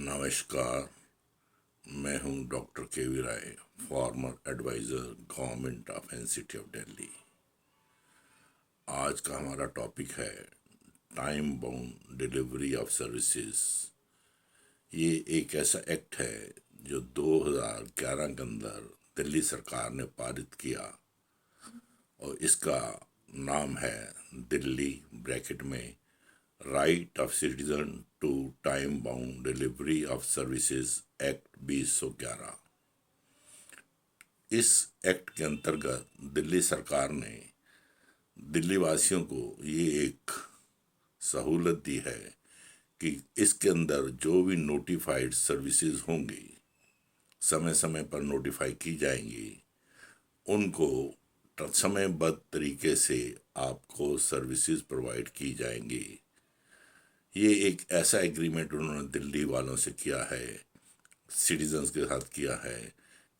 नमस्कार। मैं हूं doctor K V. Rai, former adviser government of NCT of Delhi. आज का हमारा टॉपिक है time bound delivery of services. ये एक ऐसा एक्ट है जो 2011 के अंदर दिल्ली सरकार ने पारित किया और इसका नाम है दिल्ली ब्रैकेट में right of citizen to time bound delivery of services act 2011। इस एक्ट के अंतर्गत दिल्ली सरकार ने दिल्ली वासियों को ये एक सहूलत दी है कि इसके अंदर जो भी नोटिफाइड सर्विसेज होंगी, समय समय पर नोटिफाई की जाएंगी, उनको समयबद्ध तरीके से आपको सर्विसेज प्रोवाइड की जाएंगी। ये एक ऐसा एग्रीमेंट उन्होंने दिल्ली वालों से किया है, सिटीजन्स के साथ किया है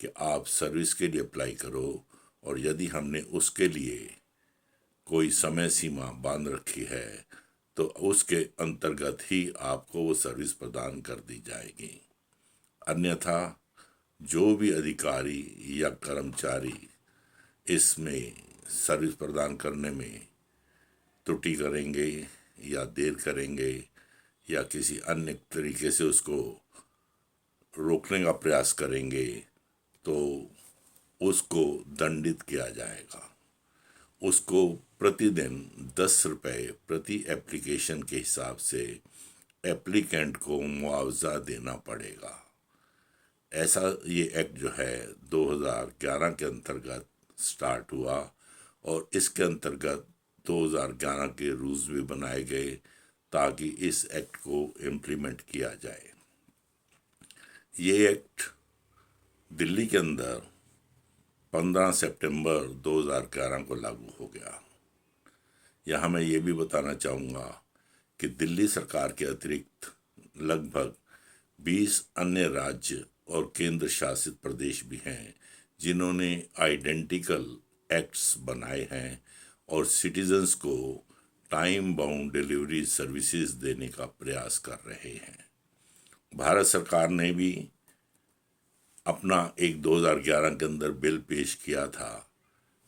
कि आप सर्विस के लिए अप्लाई करो और यदि हमने उसके लिए कोई समय सीमा बांध रखी है तो उसके अंतर्गत ही आपको वो सर्विस प्रदान कर दी जाएगी। अन्यथा जो भी अधिकारी या कर्मचारी इसमें सर्विस प्रदान करने में त्रुटि करेंगे या देर करेंगे या किसी अन्य तरीके से उसको रोकने का प्रयास करेंगे तो उसको दंडित किया जाएगा। उसको प्रतिदिन 10 रुपये प्रति एप्लीकेशन के हिसाब से एप्लीकेंट को मुआवजा देना पड़ेगा। ऐसा ये एक्ट जो है 2011 के अंतर्गत स्टार्ट हुआ और इसके अंतर्गत 2011 के रूल्स भी बनाए गए ताकि इस एक्ट को इम्प्लीमेंट किया जाए। ये एक्ट दिल्ली के अंदर 15 सितंबर 2011 को लागू हो गया। यहाँ मैं ये भी बताना चाहूँगा कि दिल्ली सरकार के अतिरिक्त लगभग 20 अन्य राज्य और केंद्र शासित प्रदेश भी हैं जिन्होंने आइडेंटिकल एक्ट्स बनाए हैं और सिटीजन्स को टाइम बाउंड डिलीवरी सर्विसेज देने का प्रयास कर रहे हैं। भारत सरकार ने भी अपना एक 2011 के अंदर बिल पेश किया था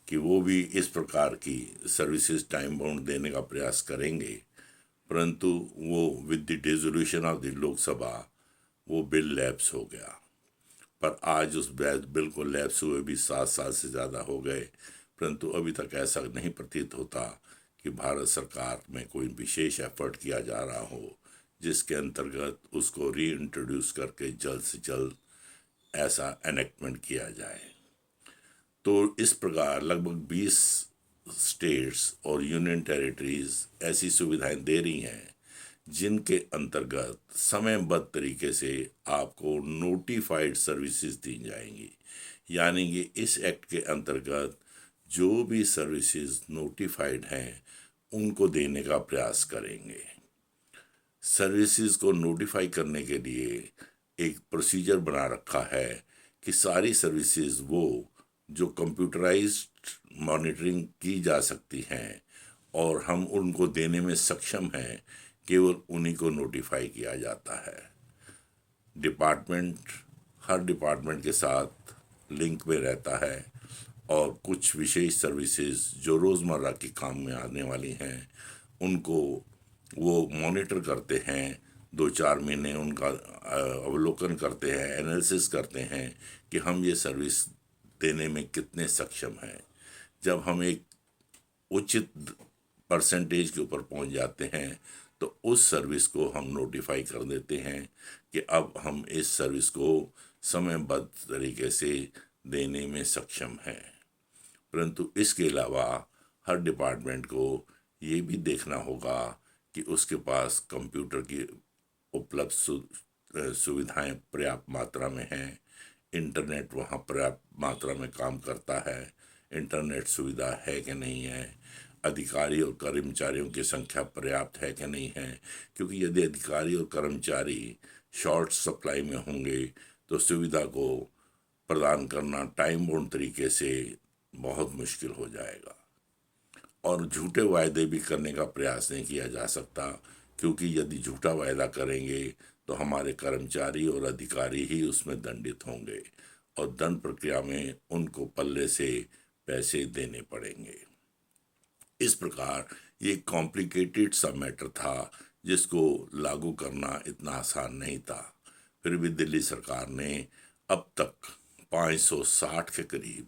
कि वो भी इस प्रकार की सर्विसेज टाइम बाउंड देने का प्रयास करेंगे, परंतु वो with the dissolution of the Lok Sabha वो बिल लैप्स हो गया। पर आज उस बिल को लैप्स हुए भी 7 साल से ज़्यादा हो गए, परंतु अभी तक ऐसा नहीं प्रतीत होता कि भारत सरकार में कोई विशेष एफर्ट किया जा रहा हो जिसके अंतर्गत उसको री इंट्रोड्यूस करके जल्द से जल्द ऐसा एनेक्टमेंट किया जाए। तो इस प्रकार लगभग 20 स्टेट्स और यूनियन टेरिटरीज ऐसी सुविधाएं दे रही हैं जिनके अंतर्गत समयबद्ध तरीके से आपको नोटिफाइड सर्विसेज दी जाएंगी। यानी कि इस एक्ट के अंतर्गत जो भी सर्विसेज नोटिफाइड हैं उनको देने का प्रयास करेंगे। सर्विसेज को नोटिफाई करने के लिए एक प्रोसीजर बना रखा है कि सारी सर्विसेज वो जो कंप्यूटराइज्ड मॉनिटरिंग की जा सकती हैं और हम उनको देने में सक्षम हैं, केवल उन्हीं को नोटिफाई किया जाता है। हर डिपार्टमेंट के साथ लिंक में रहता है और कुछ विशेष सर्विसेज जो रोज़मर्रा के काम में आने वाली हैं उनको वो मॉनिटर करते हैं। 2-4 महीने उनका अवलोकन करते हैं, एनालिसिस करते हैं कि हम ये सर्विस देने में कितने सक्षम हैं। जब हम एक उचित परसेंटेज के ऊपर पहुंच जाते हैं तो उस सर्विस को हम नोटिफाई कर देते हैं कि अब हम इस सर्विस को समयबद्ध तरीके से देने में सक्षम हैं। परंतु इसके अलावा हर डिपार्टमेंट को ये भी देखना होगा कि उसके पास कंप्यूटर की उपलब्ध सुविधाएं पर्याप्त मात्रा में हैं, इंटरनेट वहाँ पर्याप्त मात्रा में काम करता है, इंटरनेट सुविधा है कि नहीं है, अधिकारी और कर्मचारियों की संख्या पर्याप्त है कि नहीं है। क्योंकि यदि अधिकारी और कर्मचारी शॉर्ट सप्लाई में होंगे तो सुविधा को प्रदान करना टाइम बाउंड तरीके से बहुत मुश्किल हो जाएगा और झूठे वायदे भी करने का प्रयास नहीं किया जा सकता क्योंकि यदि झूठा वायदा करेंगे तो हमारे कर्मचारी और अधिकारी ही उसमें दंडित होंगे और दंड प्रक्रिया में उनको पल्ले से पैसे देने पड़ेंगे। इस प्रकार ये कॉम्प्लिकेटेड सा मैटर था जिसको लागू करना इतना आसान नहीं था। फिर भी दिल्ली सरकार ने अब तक 560 के करीब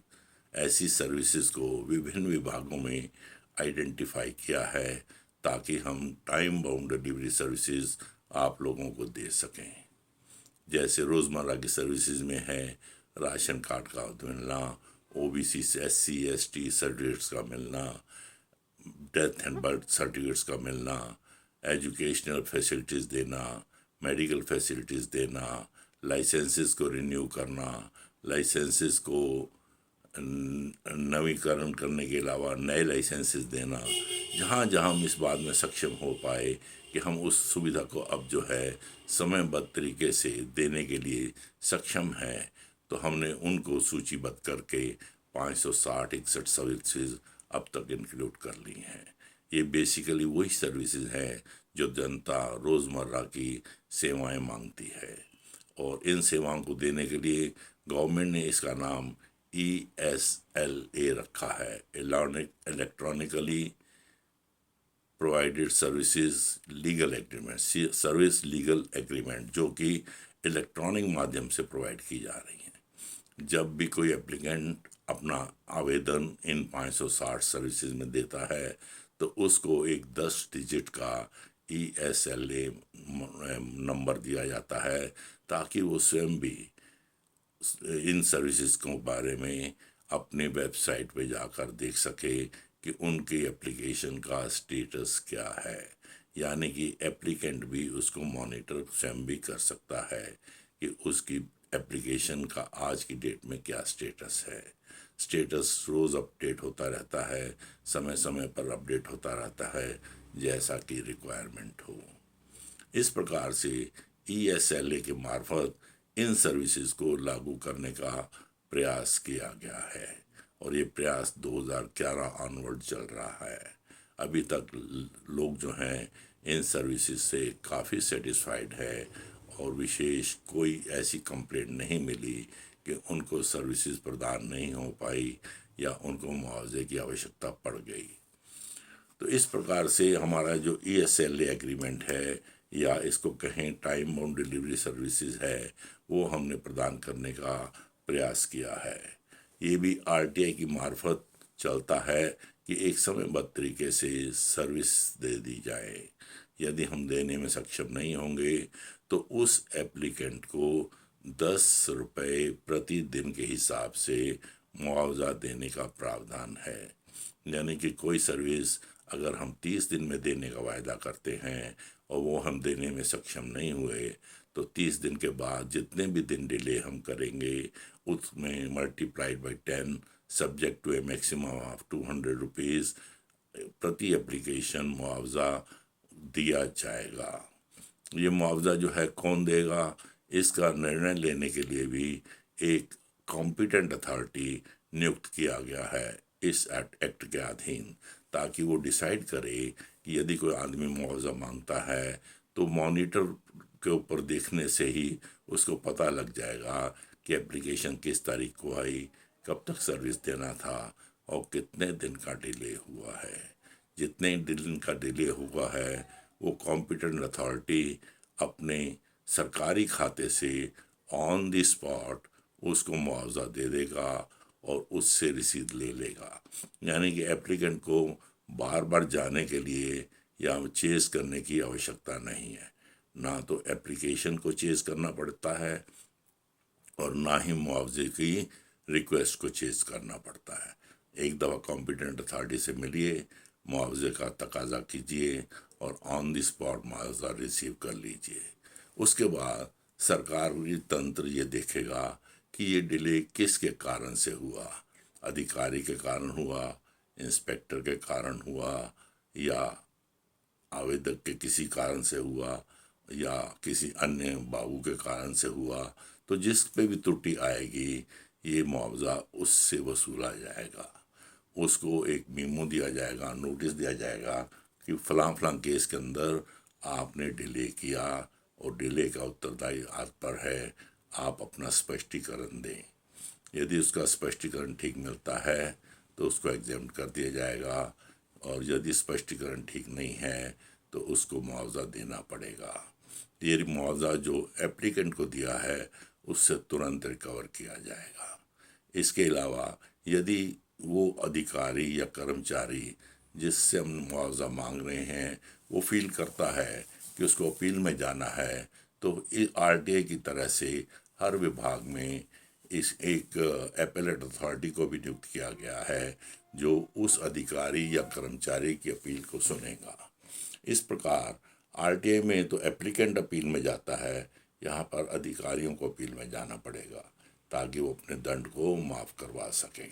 ऐसी सर्विसेज को विभिन्न विभागों में आइडेंटिफाई किया है ताकि हम टाइम बाउंड डिलीवरी सर्विसेज आप लोगों को दे सकें। जैसे रोज़मर्रा की सर्विसेज में है राशन कार्ड का मिलना, ओबीसी SC ST सर्टिफिकेट्स का मिलना, डेथ एंड बर्थ सर्टिफिकेट्स का मिलना, एजुकेशनल फैसिलिटीज़ देना, मेडिकल फैसिलिटीज़ देना, लाइसेंसेस को रिन्यू करना, लाइसेंसेस को नवीकरण करने के अलावा नए लाइसेंसेस देना। जहाँ जहाँ हम इस बात में सक्षम हो पाए कि हम उस सुविधा को अब जो है समयबद्ध तरीके से देने के लिए सक्षम हैं, तो हमने उनको सूचीबद्ध करके 560-61 सर्विसेज अब तक इंक्लूड कर ली हैं। ये बेसिकली वही सर्विसेज हैं जो जनता रोज़मर्रा की सेवाएं मांगती है और इन सेवाओं को देने के लिए गवर्नमेंट ने इसका नाम ESLA रखा है, electronically provided services legal agreement, service legal agreement, जो कि इलेक्ट्रॉनिक माध्यम से प्रोवाइड की जा रही हैं। जब भी कोई एप्लीकेंट अपना आवेदन इन 560 सर्विसेज में देता है तो उसको एक 10 डिजिट का ESLA नंबर दिया जाता है ताकि वो स्वयं भी इन सर्विसेज के बारे में अपने वेबसाइट पे जाकर देख सके कि उनकी एप्लीकेशन का स्टेटस क्या है। यानी कि एप्लीकेंट भी उसको मॉनिटर स्वयं भी कर सकता है कि उसकी एप्लीकेशन का आज की डेट में क्या स्टेटस है। स्टेटस रोज़ अपडेट होता रहता है, समय समय पर अपडेट होता रहता है जैसा कि रिक्वायरमेंट हो। इस प्रकार से ESLA के मार्फत इन सर्विसेज को लागू करने का प्रयास किया गया है और ये प्रयास 2011 ऑनवर्ड चल रहा है। अभी तक लोग जो हैं इन सर्विसेज से काफ़ी सेटिस्फाइड है और विशेष कोई ऐसी कंप्लेंट नहीं मिली कि उनको सर्विसेज प्रदान नहीं हो पाई या उनको मुआवजे की आवश्यकता पड़ गई। तो इस प्रकार से हमारा जो ESLA एग्रीमेंट है या इसको कहें टाइम बाउंड डिलीवरी सर्विसेज है, वो हमने प्रदान करने का प्रयास किया है। ये भी RTI की मार्फत चलता है कि एक समयबद्ध तरीके से सर्विस दे दी जाए। यदि हम देने में सक्षम नहीं होंगे तो उस एप्लीकेंट को 10 रुपये प्रति दिन के हिसाब से मुआवजा देने का प्रावधान है। यानी कि कोई सर्विस अगर हम 30 दिन में देने का वायदा करते हैं और वो हम देने में सक्षम नहीं हुए तो 30 दिन के बाद जितने भी दिन डिले हम करेंगे उसमें multiplied by 10 subject to a maximum of 200 rupees प्रति एप्लीकेशन मुआवजा दिया जाएगा। ये मुआवजा जो है कौन देगा, इसका निर्णय लेने के लिए भी एक कॉम्पिटेंट अथॉरिटी नियुक्त किया गया है इस एक्ट के अधीन, ताकि वो डिसाइड करे कि यदि कोई आदमी मुआवजा मांगता है तो मॉनिटर के ऊपर देखने से ही उसको पता लग जाएगा कि एप्लीकेशन किस तारीख को आई, कब तक सर्विस देना था और कितने दिन का डिले हुआ है। जितने दिन का डिले हुआ है वो कॉम्पिटेंट अथॉरिटी अपने सरकारी खाते से ऑन द स्पॉट उसको मुआवजा दे देगा और उससे रसीद ले लेगा। यानी कि एप्लीकेंट को बार बार जाने के लिए या चेज़ करने की आवश्यकता नहीं है। ना तो एप्लीकेशन को चेज़ करना पड़ता है और ना ही मुआवजे की रिक्वेस्ट को चेज़ करना पड़ता है। एक दफ़ा कॉम्पिटेंट अथॉरिटी से मिलिए, मुआवजे का तकाजा कीजिए और ऑन द स्पॉट मुआवजा रिसीव कर लीजिए। उसके बाद सरकारी तंत्र ये देखेगा कि ये डिले किसके कारण से हुआ, अधिकारी के कारण हुआ, इंस्पेक्टर के कारण हुआ या आवेदक के किसी कारण से हुआ या किसी अन्य बाबू के कारण से हुआ। तो जिस पे भी त्रुटि आएगी ये मुआवजा उससे वसूला जाएगा। उसको एक मेमो दिया जाएगा, नोटिस दिया जाएगा कि फलां फलां केस के अंदर आपने डिले किया और डिले का उत्तरदायी आप पर है, आप अपना स्पष्टीकरण दें। यदि उसका स्पष्टीकरण ठीक मिलता है तो उसको एग्जाम कर दिया जाएगा, और यदि स्पष्टीकरण ठीक नहीं है तो उसको मुआवजा देना पड़ेगा। ये मुआवजा जो एप्लीकेंट को दिया है उससे तुरंत रिकवर किया जाएगा। इसके अलावा यदि वो अधिकारी या कर्मचारी जिससे हम मुआवजा मांग रहे हैं वो फील करता है कि उसको अपील में जाना है, तो आरटीआई की तरह से हर विभाग में इस एक एपेलेट अथॉरिटी को भी नियुक्त किया गया है जो उस अधिकारी या कर्मचारी की अपील को सुनेगा। इस प्रकार आरटीआई में तो एप्लीकेंट अपील में जाता है, यहाँ पर अधिकारियों को अपील में जाना पड़ेगा ताकि वो अपने दंड को माफ़ करवा सकें।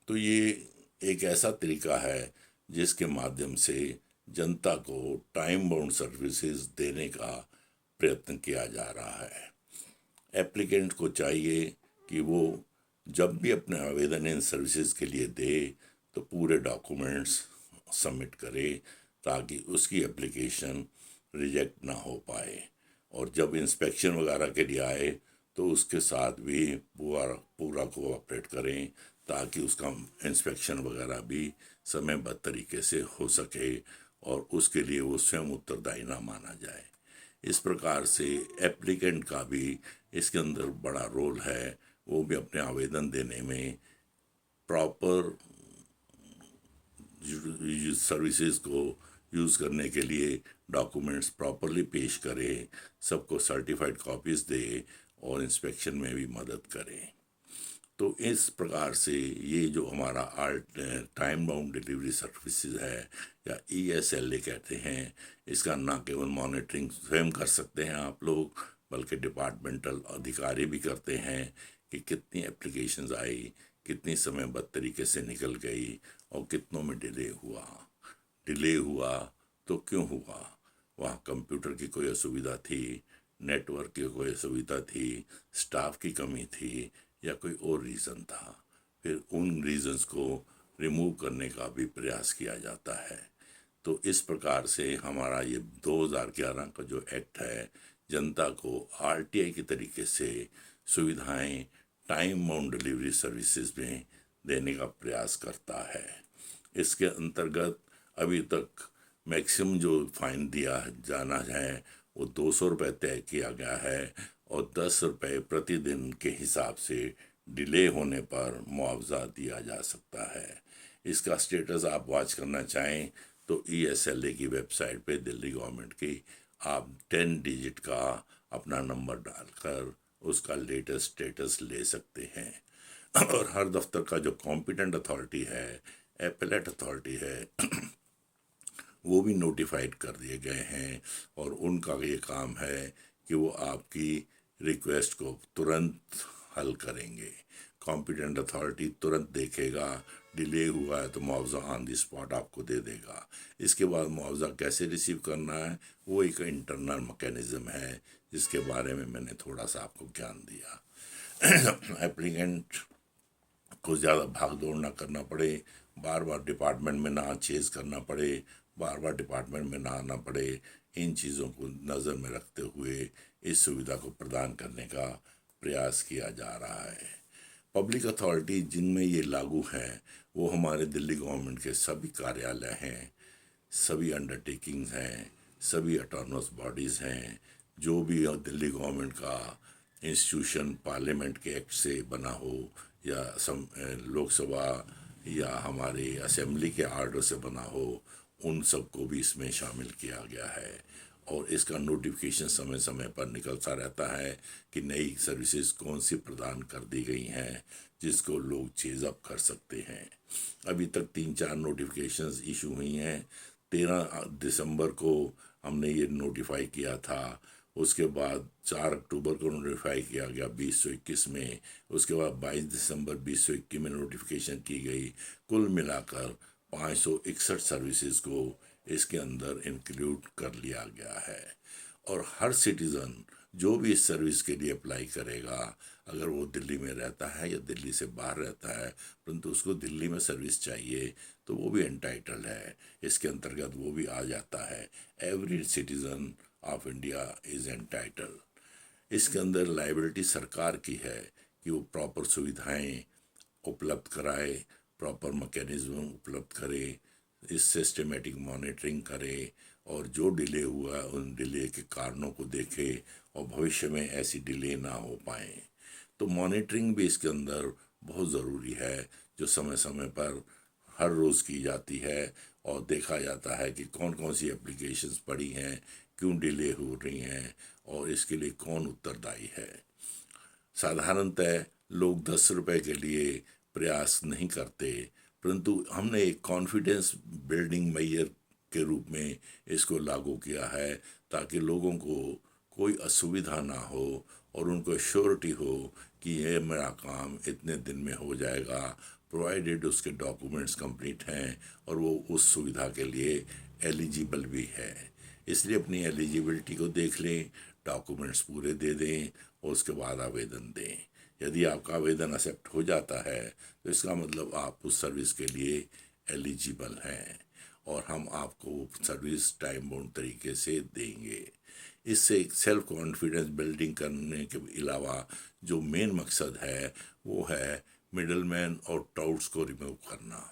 तो ये एक ऐसा तरीका है जिसके माध्यम से जनता को टाइम बाउंड सर्विसेज देने का प्रयत्न किया जा रहा है। एप्लीकेंट को चाहिए कि वो जब भी अपने आवेदन इन सर्विसेज के लिए दे तो पूरे डॉक्यूमेंट्स सबमिट करे ताकि उसकी एप्लीकेशन रिजेक्ट ना हो पाए, और जब इंस्पेक्शन वगैरह के लिए आए तो उसके साथ भी पूरा कोऑपरेट करें ताकि उसका इंस्पेक्शन वगैरह भी समयबद्ध तरीके से हो सके और उसके लिए वो स्वयं उत्तरदायी ना माना जाए। इस प्रकार से एप्लीकेंट का भी इसके अंदर बड़ा रोल है, वो भी अपने आवेदन देने में प्रॉपर सर्विसेज को यूज़ करने के लिए डॉक्यूमेंट्स प्रॉपरली पेश करे, सबको सर्टिफाइड कॉपीज़ दे और इंस्पेक्शन में भी मदद करें। तो इस प्रकार से ये जो हमारा टाइम बाउंड डिलीवरी सर्विसेज है या ESLA कहते हैं, इसका ना केवल मॉनिटरिंग स्वयं कर सकते हैं आप लोग, बल्कि डिपार्टमेंटल अधिकारी भी करते हैं कि कितनी एप्लीकेशंस आई, कितनी समयबद्ध तरीके से निकल गई और कितनों में डिले हुआ तो क्यों हुआ। वहाँ कंप्यूटर की कोई असुविधा थी, नेटवर्क की कोई असुविधा थी, स्टाफ की कमी थी या कोई और रीज़न था, फिर उन रीज़न्स को रिमूव करने का भी प्रयास किया जाता है। तो इस प्रकार से हमारा ये 2011 का जो एक्ट है जनता को आरटीआई के तरीके से सुविधाएं टाइम बाउंड डिलीवरी सर्विसेज में देने का प्रयास करता है। इसके अंतर्गत अभी तक मैक्सिमम जो फाइन दिया जाना है वो 200 रुपये तय किया गया है और 10 रुपये प्रतिदिन के हिसाब से डिले होने पर मुआवजा दिया जा सकता है। इसका स्टेटस आप वॉच करना चाहें तो ESLA की वेबसाइट पे दिल्ली गवर्नमेंट की आप 10 डिजिट का अपना नंबर डालकर उसका लेटेस्ट स्टेटस ले सकते हैं। और हर दफ्तर का जो कॉम्पिटेंट अथॉरिटी है, एपेलेट अथॉरिटी है, वो भी नोटिफाइड कर दिए गए हैं और उनका ये काम है कि वो आपकी रिक्वेस्ट को तुरंत हल करेंगे। कॉम्पिटेंट अथॉरिटी तुरंत देखेगा, डिले हुआ है तो मुआवजा ऑन द स्पॉट आपको दे देगा। इसके बाद मुआवजा कैसे रिसीव करना है वो एक इंटरनल मैकेनिज़्म है जिसके बारे में मैंने थोड़ा सा आपको ज्ञान दिया। एप्लीकेंट को ज़्यादा भाग दौड़ ना करना पड़े, बार बार डिपार्टमेंट में ना चेज़ करना पड़े, बार बार डिपार्टमेंट में ना आना पड़े, इन चीज़ों को नज़र में रखते हुए इस सुविधा को प्रदान करने का प्रयास किया जा रहा है। पब्लिक अथॉरिटी जिनमें ये लागू है वो हमारे दिल्ली गवर्नमेंट के सभी कार्यालय हैं, सभी अंडरटेकिंग्स हैं, सभी ऑटोनमस बॉडीज़ हैं, जो भी दिल्ली गवर्नमेंट का इंस्टीट्यूशन पार्लियामेंट के एक्ट से बना हो या लोकसभा या हमारे असेंबली के आर्डर से बना हो, उन सबको भी इसमें शामिल किया गया है और इसका नोटिफिकेशन समय समय पर निकलता रहता है कि नई सर्विसेज कौन सी प्रदान कर दी गई हैं जिसको लोग चेज अप कर सकते हैं। अभी तक 3-4 नोटिफिकेशंस इशू हुई हैं। 13 दिसंबर को हमने ये नोटिफाई किया था, उसके बाद 4 अक्टूबर को नोटिफाई किया गया 2021 में, उसके बाद 22 दिसंबर 2021 में नोटिफिकेशन की गई। कुल मिलाकर 561 सर्विसेज को इसके अंदर इंक्लूड कर लिया गया है और हर सिटीज़न जो भी इस सर्विस के लिए अप्लाई करेगा, अगर वो दिल्ली में रहता है या दिल्ली से बाहर रहता है परंतु उसको दिल्ली में सर्विस चाहिए, तो वो भी एंटाइटल्ड है। इसके अंतर्गत वो भी आ जाता है। Every citizen of India is entitled. इसके अंदर लाइबिलिटी सरकार की है कि वो प्रॉपर सुविधाएं उपलब्ध कराए, प्रॉपर मैकेनिज्म उपलब्ध करे, इस सिस्टमेटिक मॉनिटरिंग करे और जो डिले हुआ उन डिले के कारणों को देखे और भविष्य में ऐसी डिले ना हो पाए। तो मॉनिटरिंग भी इसके अंदर बहुत ज़रूरी है, जो समय समय पर हर रोज़ की जाती है और देखा जाता है कि कौन कौन सी एप्लीकेशंस पड़ी हैं, क्यों डिले हो रही हैं और इसके लिए कौन उत्तरदायी है। साधारणतः लोग 10 रुपए के लिए प्रयास नहीं करते, परंतु हमने एक कॉन्फिडेंस बिल्डिंग मेजर के रूप में इसको लागू किया है, ताकि लोगों को कोई असुविधा ना हो और उनको श्योरिटी हो कि ये मेरा काम इतने दिन में हो जाएगा, प्रोवाइडेड उसके डॉक्यूमेंट्स कंप्लीट हैं और वो उस सुविधा के लिए एलिजिबल भी है। इसलिए अपनी एलिजिबिलिटी को देख लें, डॉक्यूमेंट्स पूरे दे दें और उसके बाद आवेदन दें। यदि आपका आवेदन एक्सेप्ट हो जाता है तो इसका मतलब आप उस सर्विस के लिए एलिजिबल हैं और हम आपको सर्विस टाइम बाउंड तरीके से देंगे। इससे एक सेल्फ कॉन्फिडेंस बिल्डिंग करने के अलावा जो मेन मकसद है वो है मिडलमैन और टाउट्स को रिमूव करना।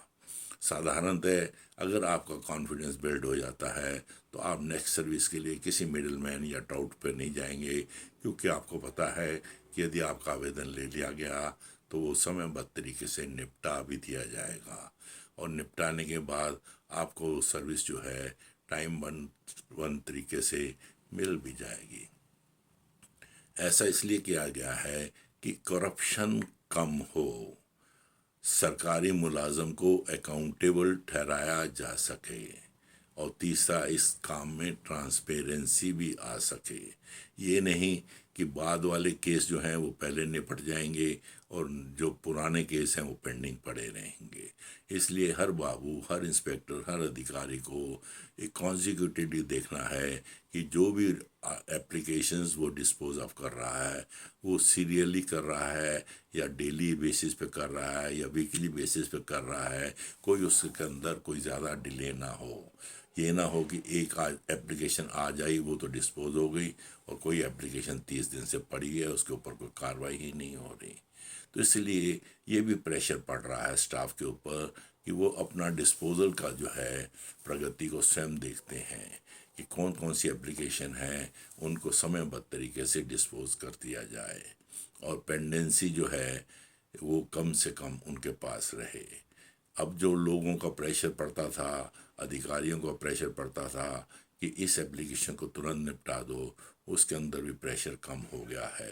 साधारणतः अगर आपका कॉन्फिडेंस बिल्ड हो जाता है तो आप नेक्स्ट सर्विस के लिए किसी मिडलमैन या टाउट पर नहीं जाएंगे, क्योंकि आपको पता है कि यदि आपका आवेदन ले लिया गया तो वो समयबद्ध तरीके से निपटा भी दिया जाएगा और निपटाने के बाद आपको सर्विस जो है टाइम वन तरीके से मिल भी जाएगी। ऐसा इसलिए किया गया है कि करप्शन कम हो, सरकारी मुलाजम को अकाउंटेबल ठहराया जा सके और तीसरा इस काम में ट्रांसपेरेंसी भी आ सके। ये नहीं कि बाद वाले केस जो हैं वो पहले निपट जाएंगे और जो पुराने केस हैं वो पेंडिंग पड़े रहेंगे। इसलिए हर बाबू, हर इंस्पेक्टर, हर अधिकारी को एक कॉन्जिक्यूटिवली देखना है कि जो भी एप्लीकेशंस वो डिस्पोज ऑफ कर रहा है वो सीरियली कर रहा है या डेली बेसिस पे कर रहा है या वीकली बेसिस पे कर रहा है, कोई उसके अंदर कोई ज़्यादा डिले ना हो। ये ना हो कि एक एप्लीकेशन आज आई वो तो डिस्पोज हो गई और कोई एप्लीकेशन 30 दिन से पड़ी है, उसके ऊपर कोई कार्रवाई ही नहीं हो रही। तो इसलिए ये भी प्रेशर पड़ रहा है स्टाफ के ऊपर कि वो अपना डिस्पोजल का जो है प्रगति को स्वयं देखते हैं कि कौन कौन सी एप्लीकेशन है उनको समयबद्ध तरीके से डिस्पोज कर दिया जाए और पेंडेंसी जो है वो कम से कम उनके पास रहे। अब जो लोगों का प्रेशर पड़ता था, अधिकारियों का प्रेशर पड़ता था कि इस एप्लीकेशन को तुरंत निपटा दो, उसके अंदर भी प्रेशर कम हो गया है,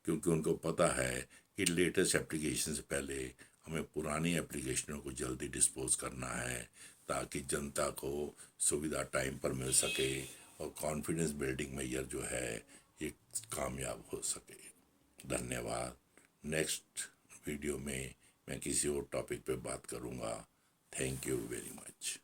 क्योंकि उनको पता है कि लेटेस्ट एप्लीकेशन से पहले हमें पुरानी एप्लीकेशनों को जल्दी डिस्पोज करना है ताकि जनता को सुविधा टाइम पर मिल सके और कॉन्फिडेंस बिल्डिंग मेजर जो है ये कामयाब हो सके। धन्यवाद। नेक्स्ट वीडियो में मैं किसी और टॉपिक पे बात करूँगा। Thank you very much.